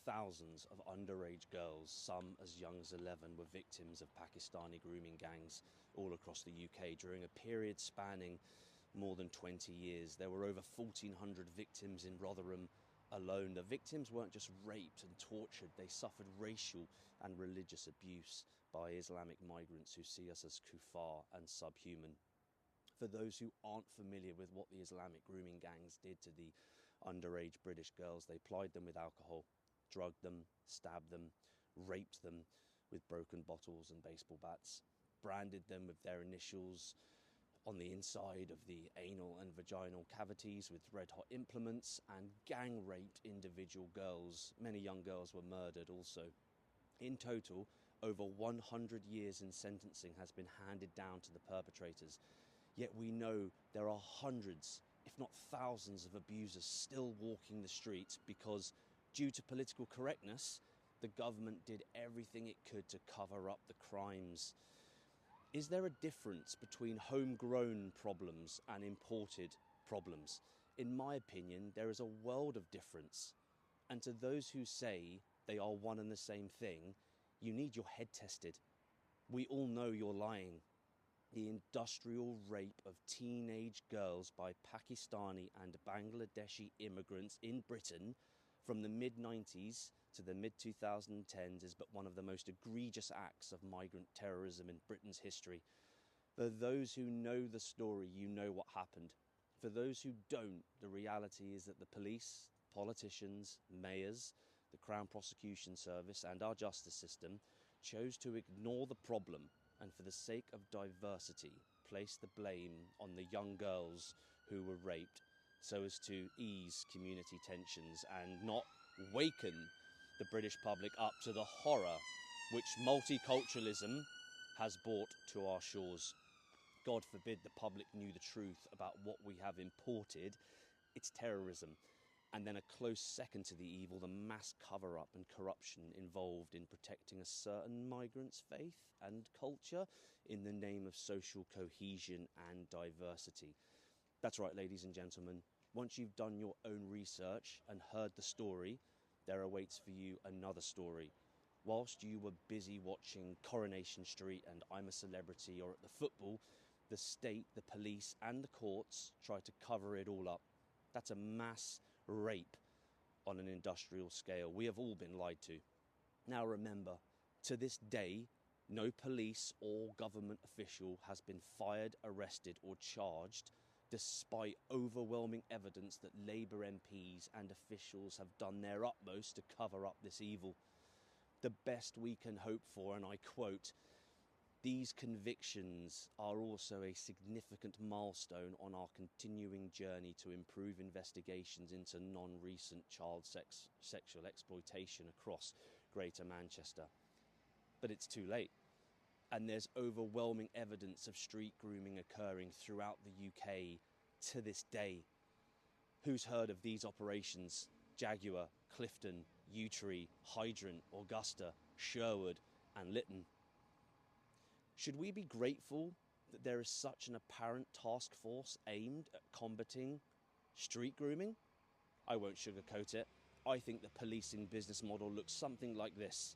Thousands of underage girls, some as young as 11, were victims of Pakistani grooming gangs all across the UK during a period spanning more than 20 years. There were over 1,400 victims in Rotherham alone. The victims weren't just raped and tortured, they suffered racial and religious abuse by Islamic migrants who see us as kuffar and subhuman. For those who aren't familiar with what the Islamic grooming gangs did to the underage British girls, they plied them with alcohol, drugged them, stabbed them, raped them with broken bottles and baseball bats, branded them with their initials on the inside of the anal and vaginal cavities with red-hot implements, and gang raped individual girls. Many young girls were murdered also. In total, over 100 years in sentencing has been handed down to the perpetrators. Yet we know there are hundreds, if not thousands, of abusers still walking the streets because, due to political correctness, the government did everything it could to cover up the crimes. Is there a difference between homegrown problems and imported problems? In my opinion, there is a world of difference. And to those who say they are one and the same thing, you need your head tested. We all know you're lying. The industrial rape of teenage girls by Pakistani and Bangladeshi immigrants in Britain from the mid-90s to the mid-2010s is but one of the most egregious acts of migrant terrorism in Britain's history. For those who know the story, you know what happened. For those who don't, the reality is that the police, politicians, mayors, the Crown Prosecution Service and our justice system chose to ignore the problem and, for the sake of diversity, place the blame on the young girls who were raped so as to ease community tensions and not waken the British public up to the horror which multiculturalism has brought to our shores. God forbid the public knew the truth about what we have imported. It's terrorism. And then a close second to the evil, the mass cover-up and corruption involved in protecting a certain migrant's faith and culture in the name of social cohesion and diversity. That's right, ladies and gentlemen. Once you've done your own research and heard the story, there awaits for you another story. Whilst you were busy watching Coronation Street and I'm a Celebrity or at the football, the state, the police and the courts try to cover it all up. That's a mass rape on an industrial scale. We have all been lied to. Now remember, to this day, no police or government official has been fired, arrested or charged, despite overwhelming evidence that Labour MPs and officials have done their utmost to cover up this evil. The best we can hope for, and I quote, "These convictions are also a significant milestone on our continuing journey to improve investigations into non-recent child sexual exploitation across Greater Manchester." But it's too late. And there's overwhelming evidence of street grooming occurring throughout the UK to this day. Who's heard of these operations? Jaguar, Clifton, Yewtree, Hydrant, Augusta, Sherwood and Lytton. Should we be grateful that there is such an apparent task force aimed at combating street grooming? I won't sugarcoat it. I think the policing business model looks something like this.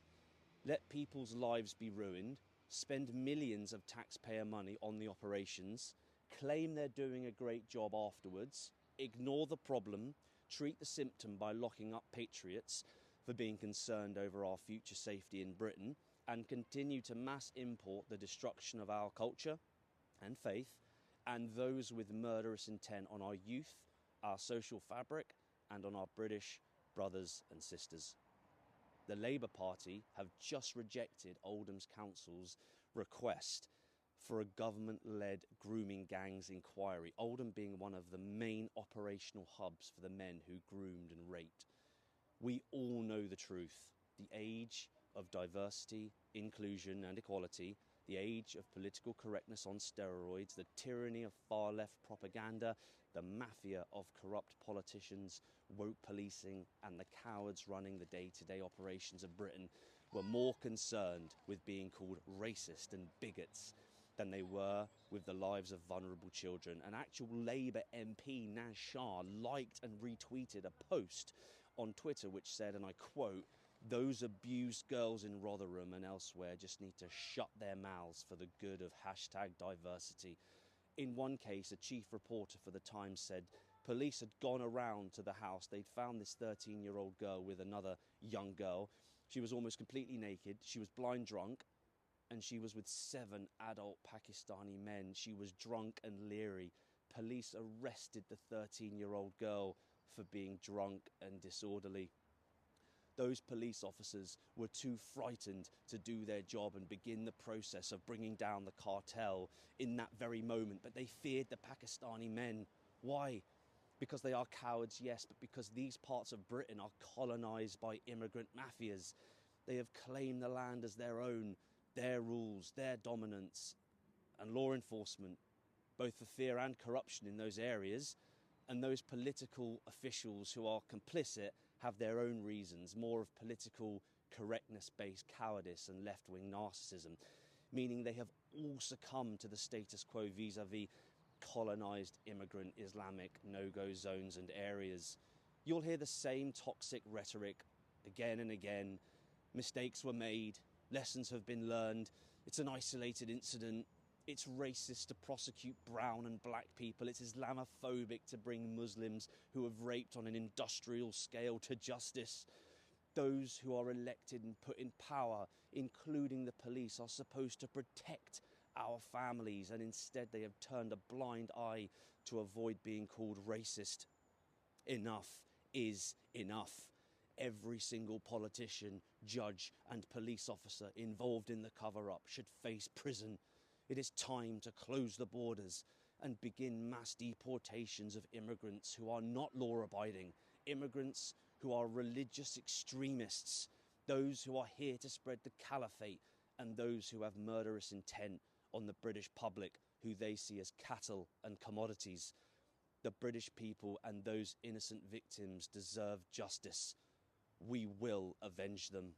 Let people's lives be ruined, spend millions of taxpayer money on the operations, claim they're doing a great job afterwards, ignore the problem, treat the symptom by locking up patriots for being concerned over our future safety in Britain, and continue to mass import the destruction of our culture and faith and those with murderous intent on our youth, our social fabric and on our British brothers and sisters. The Labour Party have just rejected Oldham's Council's request for a government-led grooming gangs inquiry, Oldham being one of the main operational hubs for the men who groomed and raped. We all know the truth. The age of diversity, inclusion and equality, the age of political correctness on steroids, the tyranny of far-left propaganda, the mafia of corrupt politicians, woke policing and the cowards running the day-to-day operations of Britain were more concerned with being called racist and bigots than they were with the lives of vulnerable children. An actual Labour MP, Naz Shah, liked and retweeted a post on Twitter, which said, and I quote, "Those abused girls in Rotherham and elsewhere just need to shut their mouths for the good of #diversity." In one case, a chief reporter for the Times said police had gone around to the house. They'd found this 13-year-old girl with another young girl. She was almost completely naked. She was blind drunk, and she was with 7 adult Pakistani men. She was drunk and leery. Police arrested the 13-year-old girl for being drunk and disorderly. Those police officers were too frightened to do their job and begin the process of bringing down the cartel in that very moment. But they feared the Pakistani men. Why? Because they are cowards, yes, but because these parts of Britain are colonised by immigrant mafias. They have claimed the land as their own, their rules, their dominance, and law enforcement, both for fear and corruption in those areas, and those political officials who are complicit have their own reasons, more of political correctness-based cowardice and left-wing narcissism, meaning they have all succumbed to the status quo vis-à-vis colonised immigrant Islamic no-go zones and areas. You'll hear the same toxic rhetoric again and again. Mistakes were made, lessons have been learned, it's an isolated incident, it's racist to prosecute brown and black people, it's Islamophobic to bring Muslims who have raped on an industrial scale to justice. Those who are elected and put in power, including the police, are supposed to protect our families, and instead they have turned a blind eye to avoid being called racist. Enough is enough. Every single politician, judge and police officer involved in the cover-up should face prison. It is time to close the borders and begin mass deportations of immigrants who are not law-abiding, immigrants who are religious extremists, those who are here to spread the caliphate, and those who have murderous intent on the British public, who they see as cattle and commodities. The British people and those innocent victims deserve justice. We will avenge them.